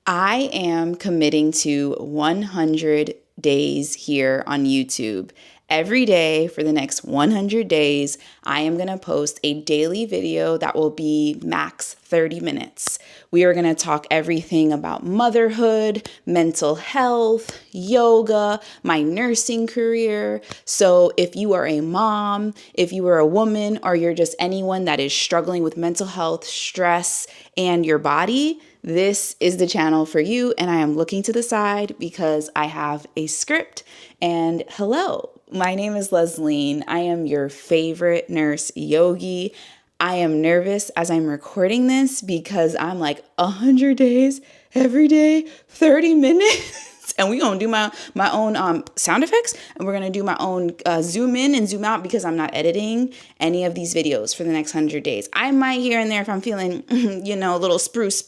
I am committing to 100 days here on YouTube. Every day for the next 100 days, I am going to post a daily video that will be max 30 minutes. We are going to talk everything about motherhood, mental health, yoga, my nursing career. So if you are a mom, if you are a woman, or you're just anyone that is struggling with mental health, stress, and your body, this is the channel for you. And I am looking to the side because I have a script. And hello, my name is Leslie. I am your favorite nurse yogi. I am nervous as I'm recording this because I'm like 100 days every day, 30 minutes. And we're going to do my own sound effects, and we're going to do my own zoom in and zoom out because I'm not editing any of these videos for the next 100 days. I might here and there if I'm feeling, a little spruce,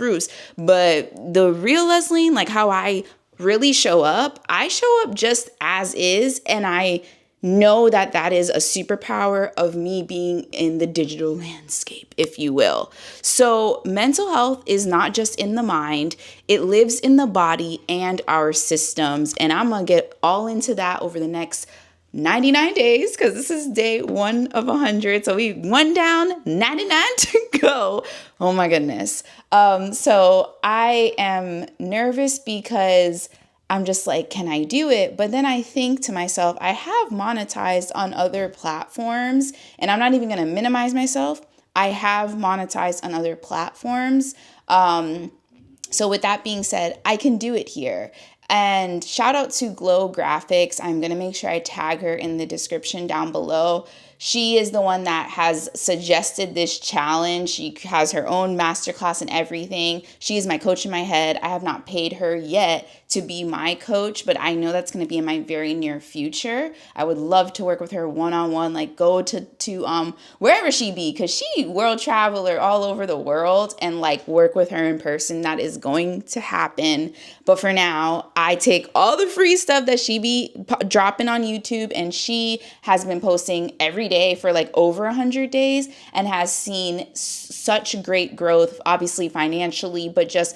but the real Leslie, like how I really show up, I show up just as is, and I know that that is a superpower of me being in the digital landscape, if you will. So mental health is not just in the mind, it lives in the body and our systems. And I'm going to get all into that over the next 99 days because this is day 1 of 100. So we 1 down, 99 to go. Oh my goodness. So I am nervous because I'm just like, can I do it? But then I think to myself, I have monetized on other platforms, and I'm not even going to minimize myself. I have monetized on other platforms. So with that being said, I can do it here. And shout out to Glow Graphics. I'm going to make sure I tag her in the description down below. She is the one that has suggested this challenge. She has her own masterclass and everything. She is my coach in my head. I have not paid her yet to be my coach, but I know that's going to be in my very near future. I would love to work with her one-on-one, like go to wherever she be, because she world traveler all over the world, and like work with her in person. That is going to happen. But for now, I take all the free stuff that she be dropping on YouTube, and she has been posting every day for like over 100 days and has seen such great growth, obviously financially, but just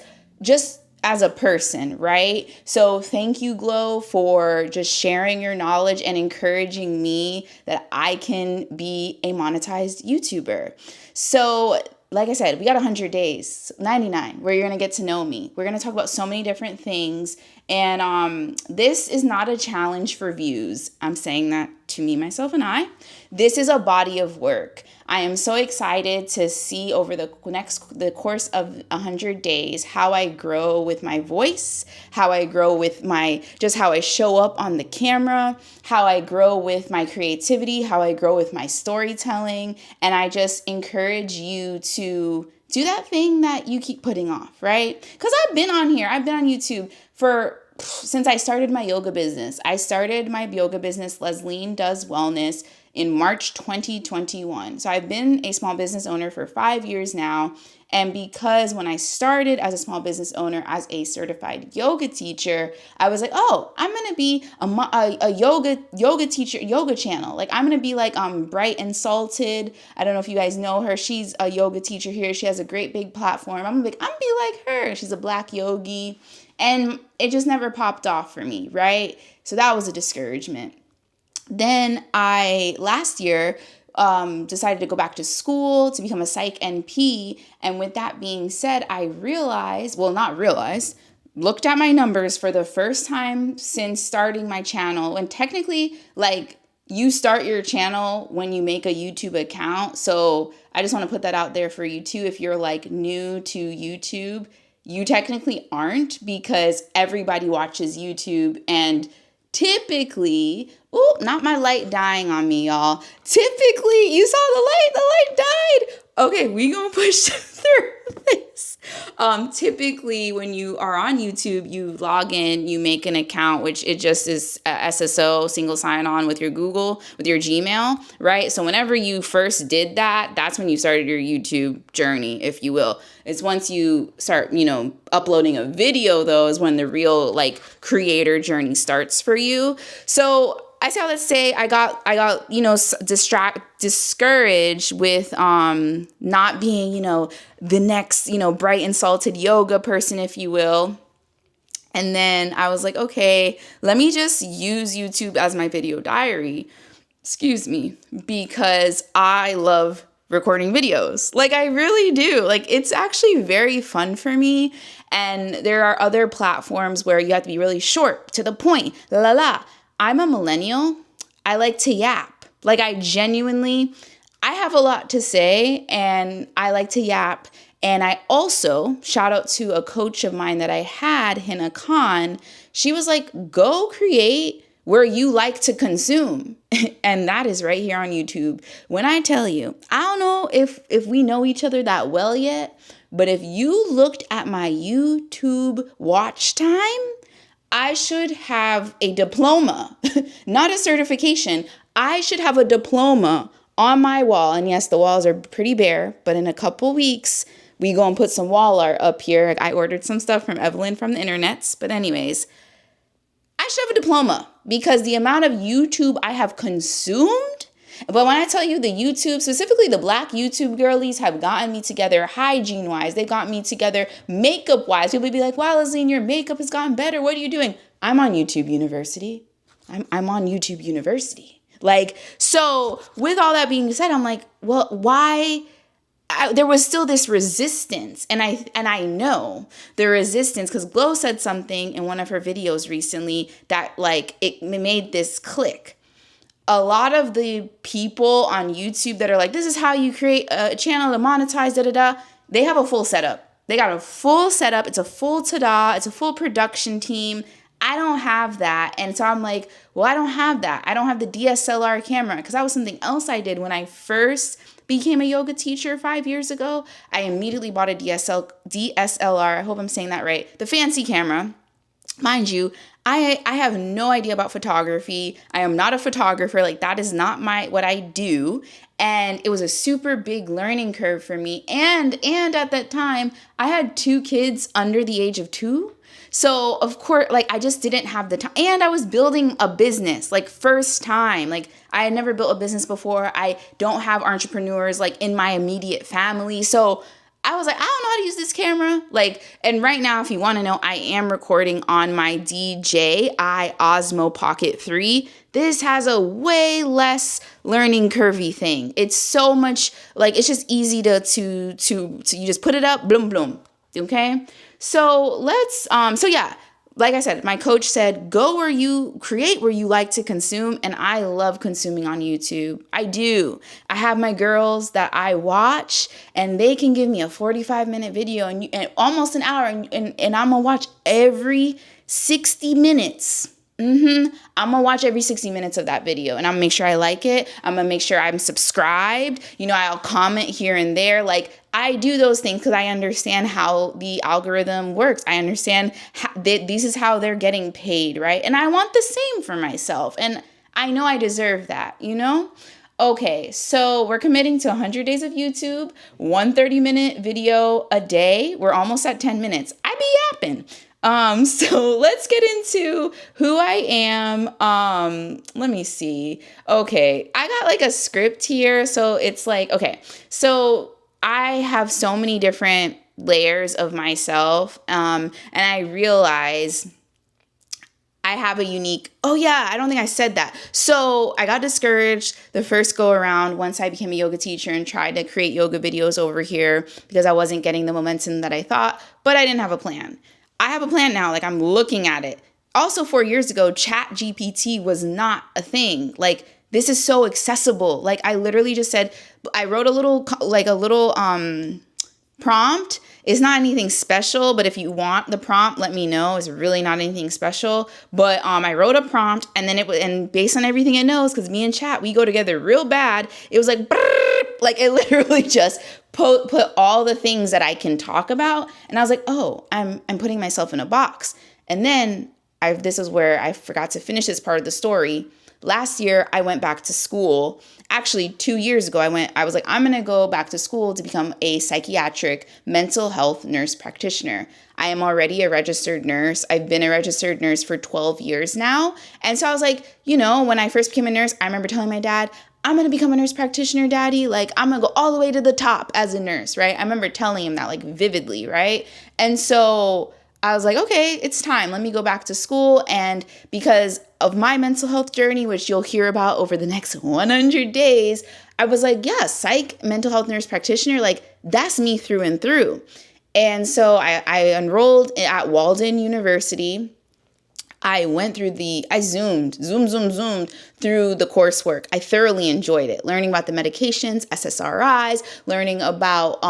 as a person, right? So thank you, Glow, for just sharing your knowledge and encouraging me that I can be a monetized YouTuber. So like I said, we got 100 days, 99, where you're going to get to know me. We're going to talk about so many different things. And this is not a challenge for views. I'm saying that to me, myself, and I. This is a body of work. I am so excited to see over the course of 100 days how I grow with my voice, how I grow with how I show up on the camera, how I grow with my creativity, how I grow with my storytelling. And I just encourage you to do that thing that you keep putting off, right? Because I've been on YouTube since I started my yoga business. I started my yoga business, Leslie Does Wellness, in March 2021. So I've been a small business owner for 5 years now. And because when I started as a small business owner, as a certified yoga teacher, I was like, oh, I'm going to be a yoga teacher, yoga channel. Like I'm going to be like Bright and Salted. I don't know if you guys know her. She's a yoga teacher here. She has a great big platform. I'm going to be like her. She's a black yogi. And it just never popped off for me, right? So that was a discouragement. Then last year, decided to go back to school to become a psych NP. And with that being said, I looked at my numbers for the first time since starting my channel. And technically, like, you start your channel when you make a YouTube account. So I just want to put that out there for you too. If you're like new to YouTube, you technically aren't, because everybody watches YouTube, and typically, not my light dying on me, y'all. Typically, you saw the light died. Okay, we gonna push through this. Typically, when you are on YouTube, you log in, you make an account, which it just is SSO, single sign-on with your Gmail, right? So whenever you first did that, that's when you started your YouTube journey, if you will. It's once you start, uploading a video, though, is when the real creator journey starts for you. So I say all that to say I got discouraged with not being the next Bright and Salted yoga person, if you will. And then I was like, okay, let me just use YouTube as my video diary. Excuse me, because I love recording videos. Like, I really do. Like, it's actually very fun for me. And there are other platforms where you have to be really short, to the point, la la. I'm a millennial. I like to yap. Like, I have a lot to say and I like to yap. And I also, shout out to a coach of mine that I had, Hina Khan. She was like, go create where you like to consume. And that is right here on YouTube. When I tell you, I don't know if we know each other that well yet, but if you looked at my YouTube watch time, I should have a diploma, not a certification. I should have a diploma on my wall. And yes, the walls are pretty bare, but in a couple weeks, we go and put some wall art up here. I ordered some stuff from Evelyn from the internets. But anyways, I should have a diploma because the amount of YouTube I have consumed. But when I tell you the YouTube, specifically the Black YouTube girlies have gotten me together hygiene-wise. They got me together makeup-wise. People would be like, wow, Leslie, your makeup has gotten better. What are you doing? I'm on YouTube University. I'm on YouTube University. Like, so with all that being said, I'm like, well, why? There was still this resistance. And I know the resistance because Glow said something in one of her videos recently that like it made this click. A lot of the people on YouTube that are like, this is how you create a channel to monetize, they have a full setup. They got a full setup. It's a full ta-da. It's a full production team. I don't have that. And so I'm like, well, I don't have that. I don't have the DSLR camera because that was something else I did when I first became a yoga teacher 5 years ago. I immediately bought a DSLR. I hope I'm saying that right. The fancy camera. Mind you, I have no idea about photography. I am not a photographer. Like that is not what I do. And it was a super big learning curve for me. And at that time, I had 2 kids under the age of 2. So of course, like I just didn't have the time. And I was building a business, like first time. Like I had never built a business before. I don't have entrepreneurs like in my immediate family. So I was like, I don't know how to use this camera. Like, and right now, if you want to know, I am recording on my DJI Osmo Pocket 3. This has a way less learning curvy thing. It's so much like, it's just easy to you just put it up, bloom, bloom. Okay. So so yeah, like I said, my coach said, go where you create, where you like to consume. And I love consuming on YouTube. I do. I have my girls that I watch and they can give me a 45-minute video and almost an hour. And I'm going to watch every 60 minutes. I'm going to watch every 60 minutes of that video and I'm going to make sure I like it. I'm going to make sure I'm subscribed. I'll comment here and there. Like I do those things because I understand how the algorithm works. I understand this is how they're getting paid, right? And I want the same for myself. And I know I deserve that, Okay, so we're committing to 100 days of YouTube, 1 30-minute video a day. We're almost at 10 minutes. I be yapping. So let's get into who I am. Let me see. Okay. I got like a script here. So it's like, okay. So I have so many different layers of myself. And I realize I have a unique, I don't think I said that. So I got discouraged the first go around once I became a yoga teacher and tried to create yoga videos over here because I wasn't getting the momentum that I thought, but I didn't have a plan. I have a plan now. Like I'm looking at it. Also 4 years ago, Chat GPT was not a thing. Like this is so accessible. Like I literally just said, I wrote a little prompt. It's not anything special, but if you want the prompt, let me know. It's really not anything special. But I wrote a prompt and then and based on everything it knows, because me and Chat, we go together real bad. It was like, like it literally just put all the things that I can talk about. And I was like, oh, I'm putting myself in a box. And then this is where I forgot to finish this part of the story. Last year, I went back to school. Actually, 2 years ago, I was like, I'm going to go back to school to become a psychiatric mental health nurse practitioner. I am already a registered nurse. I've been a registered nurse for 12 years now. And so I was like, when I first became a nurse, I remember telling my dad, I'm going to become a nurse practitioner, Daddy. Like, I'm going to go all the way to the top as a nurse, right? I remember telling him that like vividly, right? And so I was like, okay, it's time. Let me go back to school. And because of my mental health journey, which you'll hear about over the next 100 days, I was like, yeah, psych, mental health nurse practitioner, like that's me through and through. And so I enrolled at Walden University. I went through I zoomed through the coursework. I thoroughly enjoyed it. Learning about the medications, SSRIs, learning about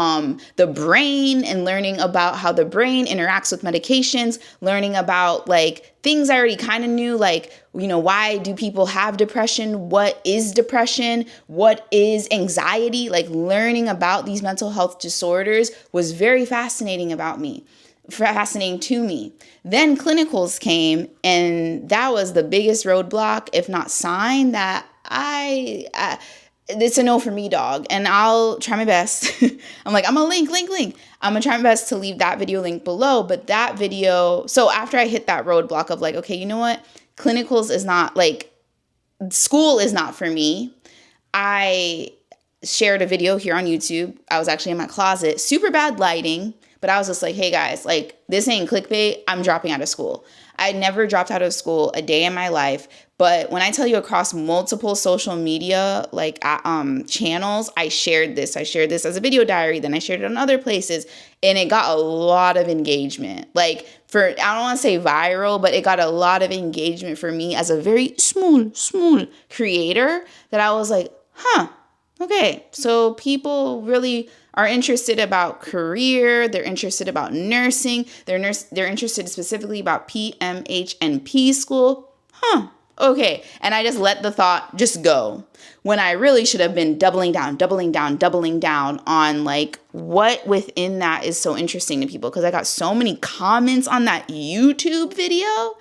the brain and learning about how the brain interacts with medications, learning about like things I already kind of knew, like, you know, why do people have depression? What is depression? What is anxiety? Like learning about these mental health disorders was very fascinating to me. Then clinicals came, and that was the biggest roadblock, if not sign, that it's a no for me, dog. And I'll try my best. I'm like, I'm gonna link. I'm gonna try my best to leave that video link below. But that video, so after I hit that roadblock of like, okay, you know what? Clinicals is not like, school is not for me. I shared a video here on YouTube. I was actually in my closet, super bad lighting. But I was just like, hey guys, like this ain't clickbait. I'm dropping out of school. I never dropped out of school a day in my life. But when I tell you across multiple social media, like channels, I shared this as a video diary. Then I shared it on other places, and it got a lot of engagement. Like I don't want to say viral, but it got a lot of engagement for me as a very small creator, that I was like, okay, so people really are interested about career. They're interested about nursing. They're interested specifically about PMHNP school. Okay. And I just let the thought just go, when I really should have been doubling down on like what within that is so interesting to people. Because I got so many comments on that YouTube video.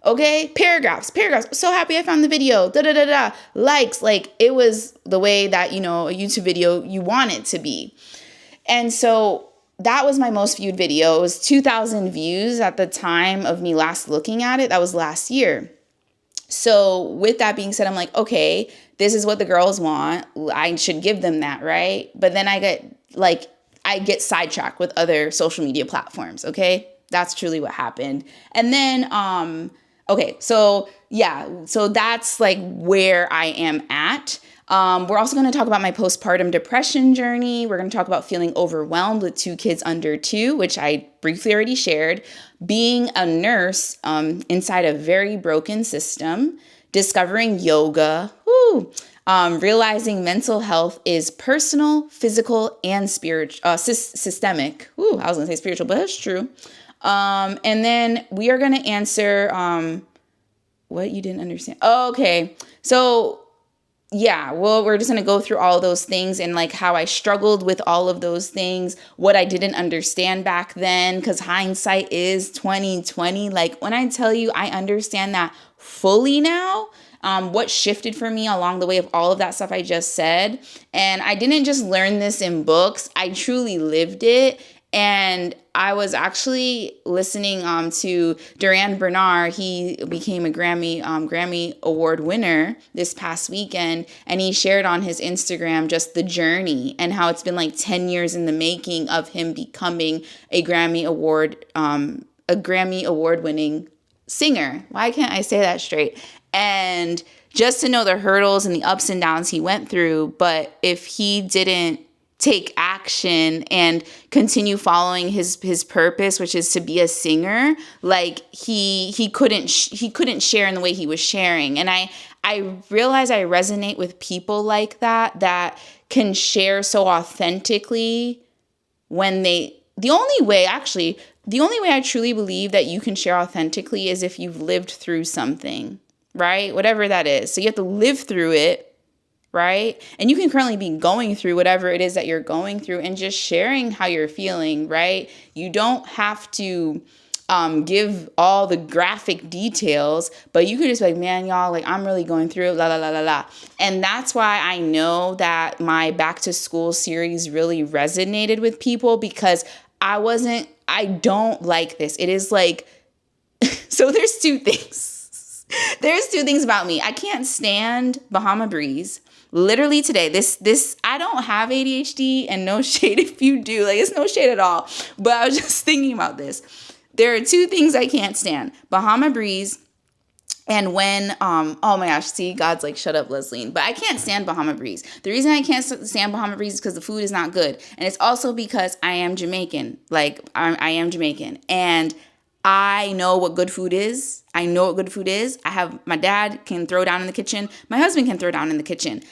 Okay, paragraphs. So happy I found the video. Likes, like it was the way that, you know, a YouTube video, you want it to be. And so that was my most viewed video. It was 2,000 views at the time of me last looking at it. That was last year. So with that being said, I'm like, okay, this is what the girls want. I should give them that, right? But then I get sidetracked with other social media platforms. Okay, that's truly what happened. And then, okay, so that's like where I am at. We're also going to talk about my postpartum depression journey. We're going to talk about feeling overwhelmed with 2 kids under 2, which I briefly already shared, being a nurse inside a very broken system, discovering yoga, realizing mental health is personal, physical, and spiritual, systemic. I was going to say spiritual, but it's true. And then we are going to answer what you didn't understand. Okay. So yeah, well, we're just going to go through all those things and like how I struggled with all of those things, what I didn't understand back then, because hindsight is 2020. Like when I tell you I understand that fully now, what shifted for me along the way of all of that stuff I just said. And I didn't just learn this in books. I truly lived it. And I was actually listening to Duran Bernard. He became a Grammy Award winner this past weekend, and he shared on his Instagram just the journey and how it's been like 10 years in the making of him becoming a Grammy Award winning singer. Why can't I say that straight? And just to know the hurdles and the ups and downs he went through, but if he didn't take action and continue following his purpose, which is to be a singer, like he couldn't share in the way he was sharing. And I realize I resonate with people like that can share so authentically when the only way I truly believe that you can share authentically is if you've lived through something, right? Whatever that is. So you have to live through it, right? And you can currently be going through whatever it is that you're going through and just sharing how you're feeling, right? You don't have to give all the graphic details, but you could just be like, man, y'all, like I'm really going through it, la, la, la, la, la. And that's why I know that my back to school series really resonated with people, because I don't like this. It is like, so there's 2 things. There's 2 things about me. I can't stand Bahama Breeze. literally today, this I don't have ADHD, and no shade if you do. Like, it's no shade at all. But I was just thinking about this. There are two things I can't stand: Bahama Breeze. And when, oh my gosh, see, God's like, shut up, Leslie. But I can't stand Bahama Breeze. The reason I can't stand Bahama Breeze is because the food is not good. And it's also because I am Jamaican. Like, I am Jamaican. And I know what good food is. I know what good food is. My dad can throw down in the kitchen. My husband can throw down in the kitchen.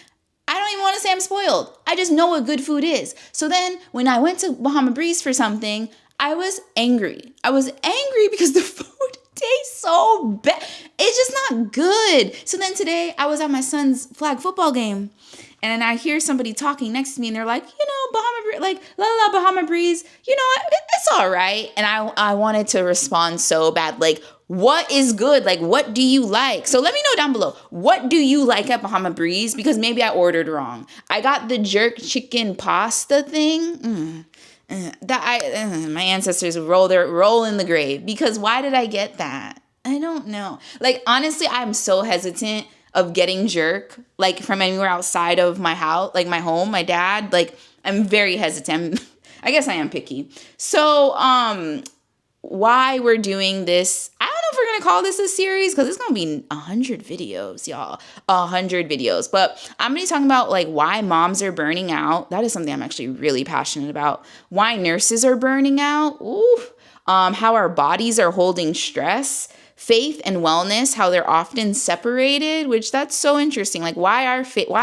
I don't even want to say I'm spoiled. I just know what good food is. So then when I went to Bahama Breeze for something, I was angry. I was angry because the food tastes so bad. It's just not good. So then today I was at my son's flag football game, and I hear somebody talking next to me, and they're like, Bahama Breeze, like, la la Bahama Breeze, it's all right. And I wanted to respond so bad, like, what is good? Like, what do you like? So let me know down below. What do you like at Bahama Breeze? Because maybe I ordered wrong. I got the jerk chicken pasta thing. My ancestors roll in the grave, because why did I get that? I don't know. Like, honestly, I'm so hesitant of getting jerk, like, from anywhere outside of my house, like my home, my dad. Like, I'm very hesitant. I guess I am picky. So, why we're doing this, I don't know if we're going to call this a series, because it's going to be 100 videos, y'all. 100 videos. But I'm going to be talking about, like, why moms are burning out. That is something I'm actually really passionate about. Why nurses are burning out. Ooh. How our bodies are holding stress. Faith and wellness, how they're often separated, which that's so interesting. Like, why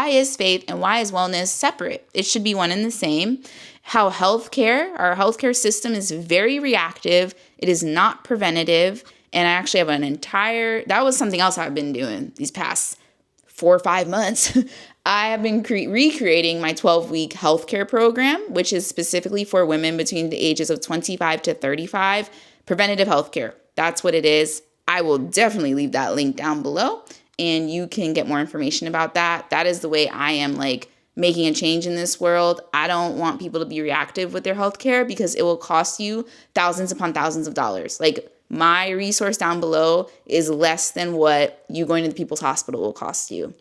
is faith and why is wellness separate? It should be one and the same. How our healthcare system is very reactive. It is not preventative. And I actually have that was something else I've been doing these past 4 or 5 months. I have been recreating my 12-week healthcare program, which is specifically for women between the ages of 25 to 35. Preventative healthcare. That's what it is. I will definitely leave that link down below, and you can get more information about that. That is the way I am, like, making a change in this world. I don't want people to be reactive with their healthcare, because it will cost you thousands upon thousands of dollars. Like, my resource down below is less than what you going to the people's hospital will cost you.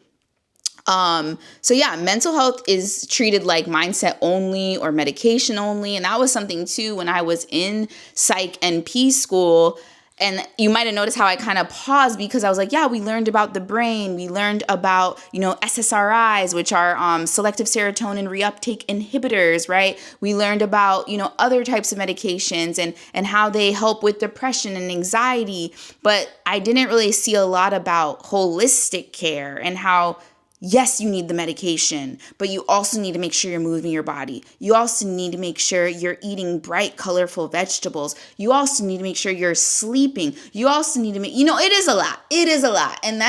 So yeah, mental health is treated like mindset only or medication only. And that was something too when I was in psych NP school. And you might have noticed how I kind of paused, because I was like, yeah, we learned about the brain. We learned about, SSRIs, which are selective serotonin reuptake inhibitors, right? We learned about, other types of medications and how they help with depression and anxiety. But I didn't really see a lot about holistic care and how, yes, you need the medication, but you also need to make sure you're moving your body. You also need to make sure you're eating bright, colorful vegetables. You also need to make sure you're sleeping. You also need to make, it is a lot. It is a lot. And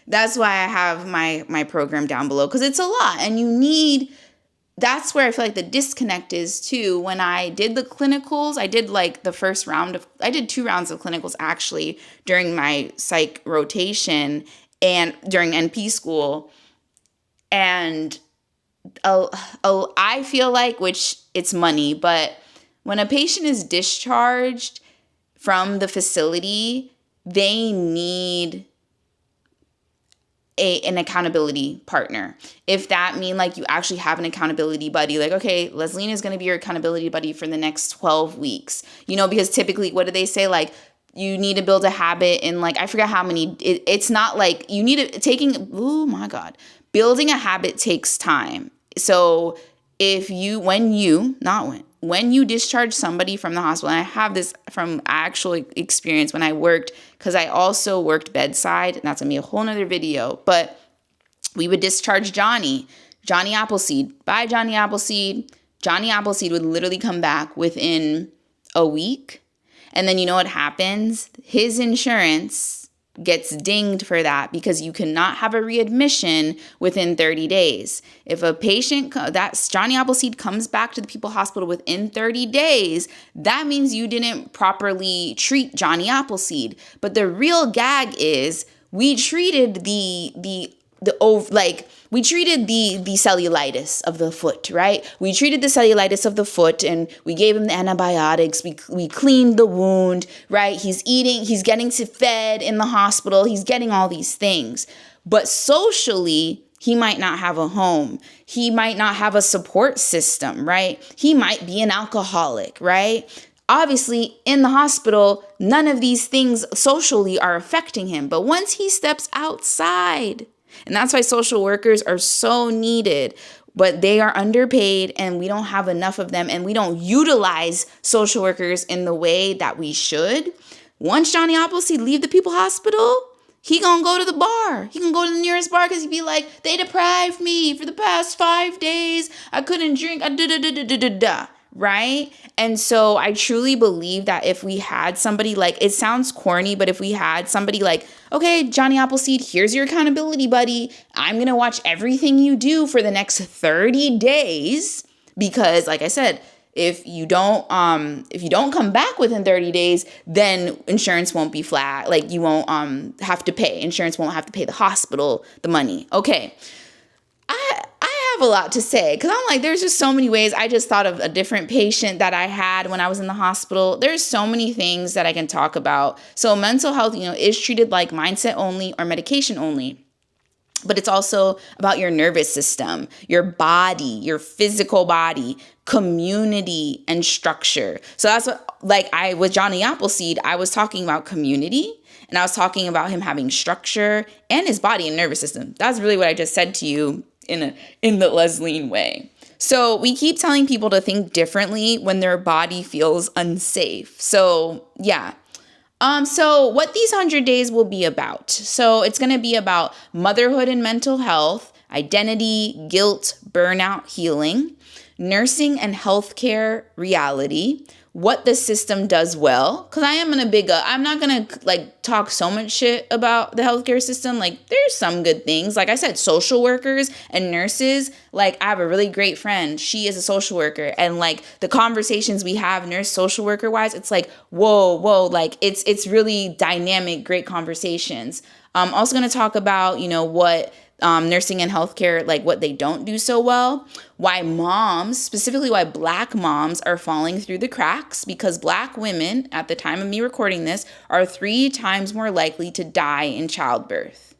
that's why I have my program down below, because it's a lot. And that's where I feel like the disconnect is too. When I did the clinicals, I did I did 2 rounds of clinicals actually during my psych rotation and during NP school. And I feel like, which it's money, but when a patient is discharged from the facility, they need an accountability partner. If that mean like you actually have an accountability buddy, like, okay, Leslie is going to be your accountability buddy for the next 12 weeks, because typically, what do they say? Like, you need to build a habit in, like, I forget how many, it's not like you need to, oh my God, building a habit takes time. So when you discharge somebody from the hospital, and I have this from actual experience when I worked, because I also worked bedside, and that's going to be a whole nother video, but we would discharge Johnny Appleseed. Bye, Johnny Appleseed. Johnny Appleseed would literally come back within a week. And then you know what happens? His insurance gets dinged for that, because you cannot have a readmission within 30 days. If a patient, that's Johnny Appleseed, comes back to the People Hospital within 30 days, that means you didn't properly treat Johnny Appleseed. But the real gag is we treated we treated the cellulitis of the foot, right? We treated the cellulitis of the foot, and we gave him the antibiotics. We cleaned the wound, right? He's getting fed in the hospital. He's getting all these things. But socially, He might not have a home. He might not have a support system, right? He might be an alcoholic, right? Obviously, in the hospital, none of these things socially are affecting him. But once he steps outside, and that's why social workers are so needed, but they are underpaid and we don't have enough of them and we don't utilize social workers in the way that we should. Once Johnny Appleseed leave the People Hospital, he gonna go to the bar. He can go to the nearest bar because he'd be like, they deprived me for the past 5 days. I couldn't drink. Right? And so I truly believe that if we had somebody like, it sounds corny, but if we had somebody like, okay, Johnny Appleseed, here's your accountability buddy. I'm going to watch everything you do for the next 30 days. Because like I said, if you don't come back within 30 days, then insurance won't be flat. Like you won't have to pay. Insurance won't have to pay the hospital the money. Okay. I have a lot to say because I'm like, there's just so many ways. I just thought of a different patient that I had when I was in the hospital. There's so many things that I can talk about. So mental health, is treated like mindset only or medication only. But it's also about your nervous system, your body, your physical body, community, and structure. So that's what, with Johnny Appleseed, I was talking about community and I was talking about him having structure and his body and nervous system. That's really what I just said to you in the Lesline way. So we keep telling people to think differently when their body feels unsafe. So yeah. So what these 100 days will be about. So it's going to be about motherhood and mental health, identity, guilt, burnout, healing, nursing and healthcare reality, what the system does well. Because I'm not going to talk so much shit about the healthcare system. There's some good things. Like I said, social workers and nurses, I have a really great friend. She is a social worker. And the conversations we have nurse social worker wise, it's whoa. It's really dynamic, great conversations. I'm also going to talk about, what nursing and healthcare, what they don't do so well, why moms, specifically why Black moms are falling through the cracks, because Black women at the time of me recording this are 3 times more likely to die in childbirth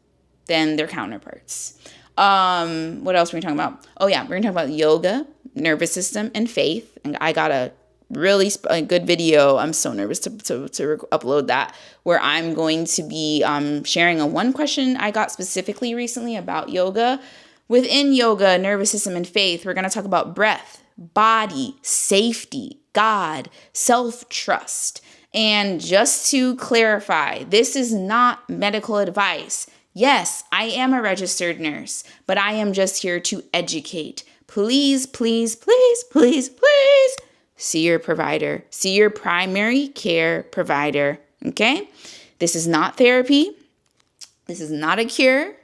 than their counterparts. What else were we talking about? Oh yeah, we're gonna talk about yoga, nervous system, and faith. And I got a really good video. I'm so nervous to upload that, where I'm going to be sharing a one question I got specifically recently about yoga. Within yoga, nervous system, and faith, we're going to talk about breath, body, safety, God, self-trust. And just to clarify, this is not medical advice. Yes, I am a registered nurse, but I am just here to educate. Please, please, please, please, please see your provider. See your primary care provider, okay? This is not therapy. This is not a cure.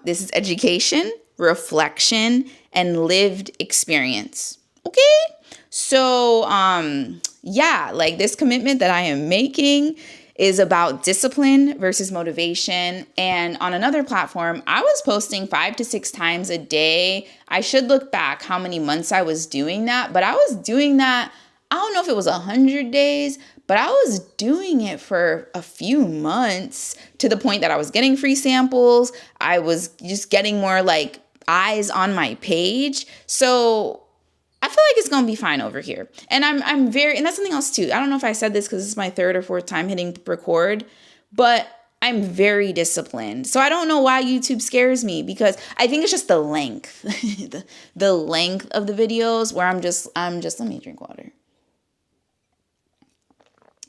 This is education, reflection, and lived experience, okay? So, this commitment that I am making is about discipline versus motivation. And on another platform, I was posting 5 to 6 times a day. I should look back how many months I was doing that, but I was doing that, I don't know if it was 100 days, but I was doing it for a few months to the point that I was getting free samples. I was just getting more eyes on my page. So I feel like it's going to be fine over here. And I'm very, and that's something else too. I don't know if I said this because this is my 3rd or 4th time hitting record, but I'm very disciplined. So I don't know why YouTube scares me, because I think it's just the length, the length of the videos where I'm just, let me drink water.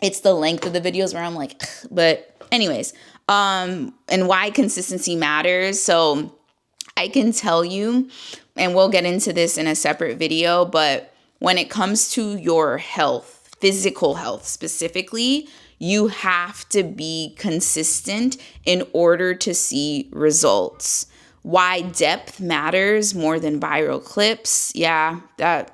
It's the length of the videos where I'm like, ugh. But anyways, and why consistency matters. So I can tell you, and we'll get into this in a separate video, but when it comes to your health, physical health specifically, you have to be consistent in order to see results. Why depth matters more than viral clips. Yeah,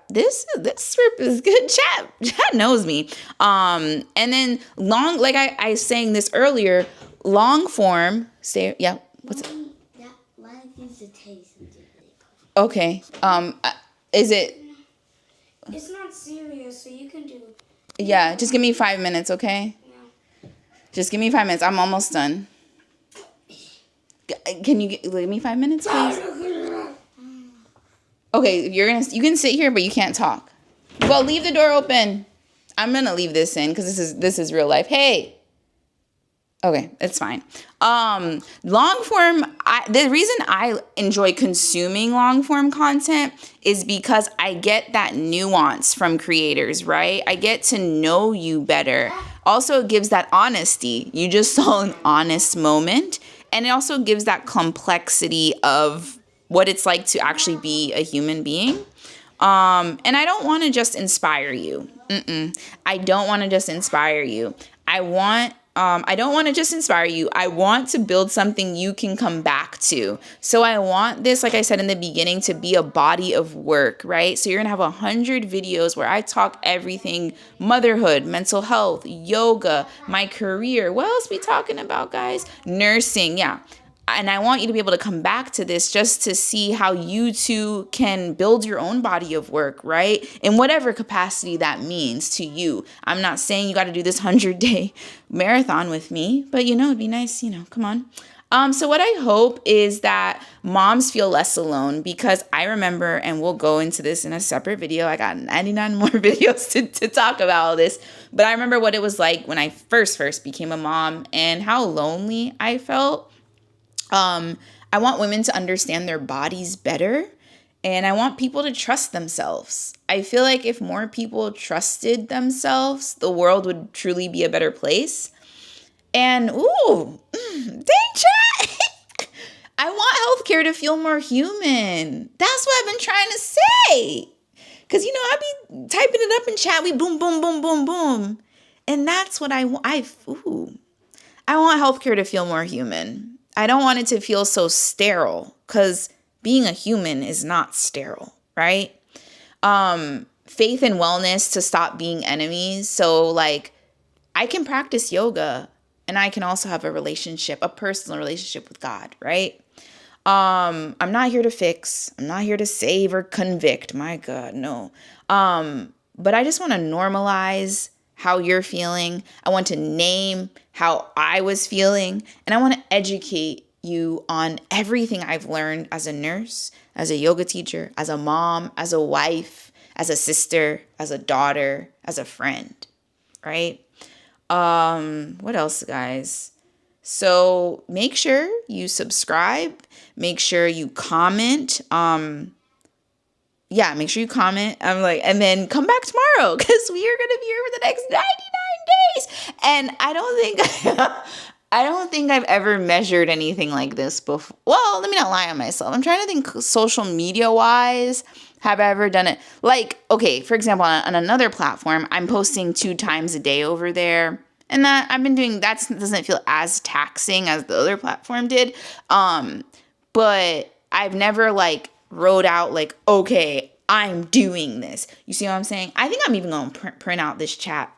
this script is good. Chat knows me. And then long, like I was saying this earlier, long form. Say yeah. What's it? Okay. Is it? It's not serious, so you can do it. Yeah, just give me 5 minutes, okay? Yeah. Just give me 5 minutes. I'm almost done. Can you give me 5 minutes, please? Okay, you can sit here, but you can't talk. Well, leave the door open. I'm gonna leave this in because this is real life. Hey. Okay, it's fine. Long form, the reason I enjoy consuming long form content is because I get that nuance from creators, right? I get to know you better. Also, it gives that honesty. You just saw an honest moment. And it also gives that complexity of what it's like to actually be a human being. And I don't want to just inspire you. I don't want to just inspire you. I don't want to just inspire you. I want to build something you can come back to. So I want this, like I said in the beginning, to be a body of work, right? So you're going to have 100 videos where I talk everything: motherhood, mental health, yoga, my career. What else we talking about, guys? Nursing. Yeah. And I want you to be able to come back to this just to see how you too can build your own body of work, right? In whatever capacity that means to you. I'm not saying you got to do this 100-day marathon with me, but it'd be nice, come on. So what I hope is that moms feel less alone, because I remember, and we'll go into this in a separate video. I got 99 more videos to talk about all this, but I remember what it was like when I first became a mom and how lonely I felt. I want women to understand their bodies better, and I want people to trust themselves. I feel like if more people trusted themselves, the world would truly be a better place. And, dang chat, I want healthcare to feel more human. That's what I've been trying to say. Because, I be typing it up in chat, we boom, boom, boom, boom, boom. And that's what I want. I want healthcare to feel more human. I don't want it to feel so sterile, because being a human is not sterile, right? Faith and wellness to stop being enemies. So I can practice yoga and I can also have a personal relationship with God, right? I'm not here to fix. I'm not here to save or convict. My God, no. But I just want to normalize how you're feeling. I want to name how I was feeling. And I want to educate you on everything I've learned as a nurse, as a yoga teacher, as a mom, as a wife, as a sister, as a daughter, as a friend, right? What else, guys? So make sure you subscribe. Make sure you comment. Make sure you comment. And then come back tomorrow, because we are going to be here for the next 99 days. And I don't think I've ever measured anything like this before. Well, let me not lie on myself. I'm trying to think social media wise. Have I ever done it? Okay, for example, on another platform, I'm posting 2 times a day over there. And that I've been doing, that doesn't feel as taxing as the other platform did. But I've never wrote out okay, I'm doing this. You see what I'm saying? I think I'm even going to print out this chat,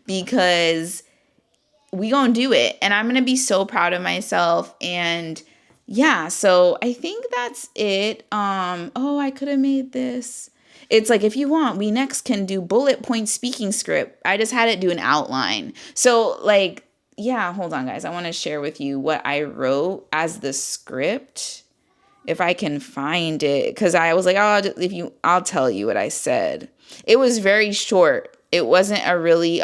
because we going to do it. And I'm going to be so proud of myself. And yeah, so I think that's it. I could have made this. It's if you want, we next can do bullet point speaking script. I just had it do an outline. So hold on, guys. I want to share with you what I wrote as the script, if I can find it, because I was I'll tell you what I said. It was very short. It wasn't a really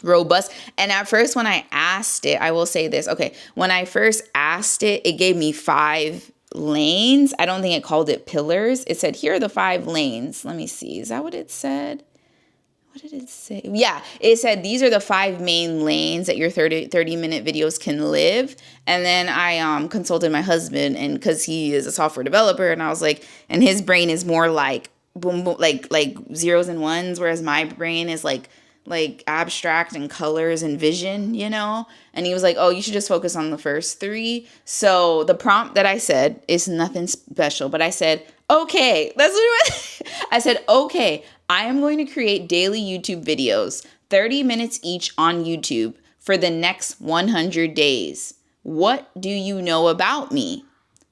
robust. And at first, when I asked it, I will say this. Okay, when I first asked it, it gave me 5 lanes. I don't think it called it pillars. It said, here are the 5 lanes. Let me see. Is that what it said? What did it say? Yeah, it said these are the 5 main lanes that your 30-minute videos can live. And then I consulted my husband, and because he is a software developer, and I was and his brain is more boom, boom, like zeros and ones, whereas my brain is like abstract and colors and vision, And he was oh, you should just focus on the first 3. So the prompt that I said is nothing special, but I said, okay, that's what it was. I said, okay, I am going to create daily YouTube videos, 30 minutes each on YouTube for the next 100 days. What do you know about me?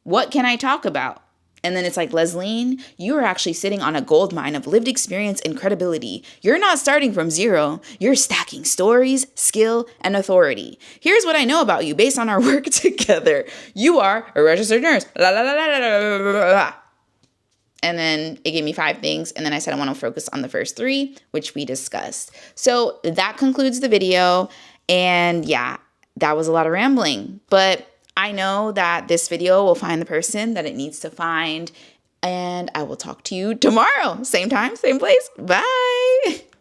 What can I talk about? And then it's like, Lesline, you are actually sitting on a gold mine of lived experience and credibility. You're not starting from zero. You're stacking stories, skill, and authority. Here's what I know about you based on our work together. You are a registered nurse. La, la, la, la, la, la, la, la, la. And then it gave me 5 things. And then I said I want to focus on the first 3, which we discussed. So that concludes the video. And yeah, that was a lot of rambling. But I know that this video will find the person that it needs to find. And I will talk to you tomorrow. Same time, same place. Bye.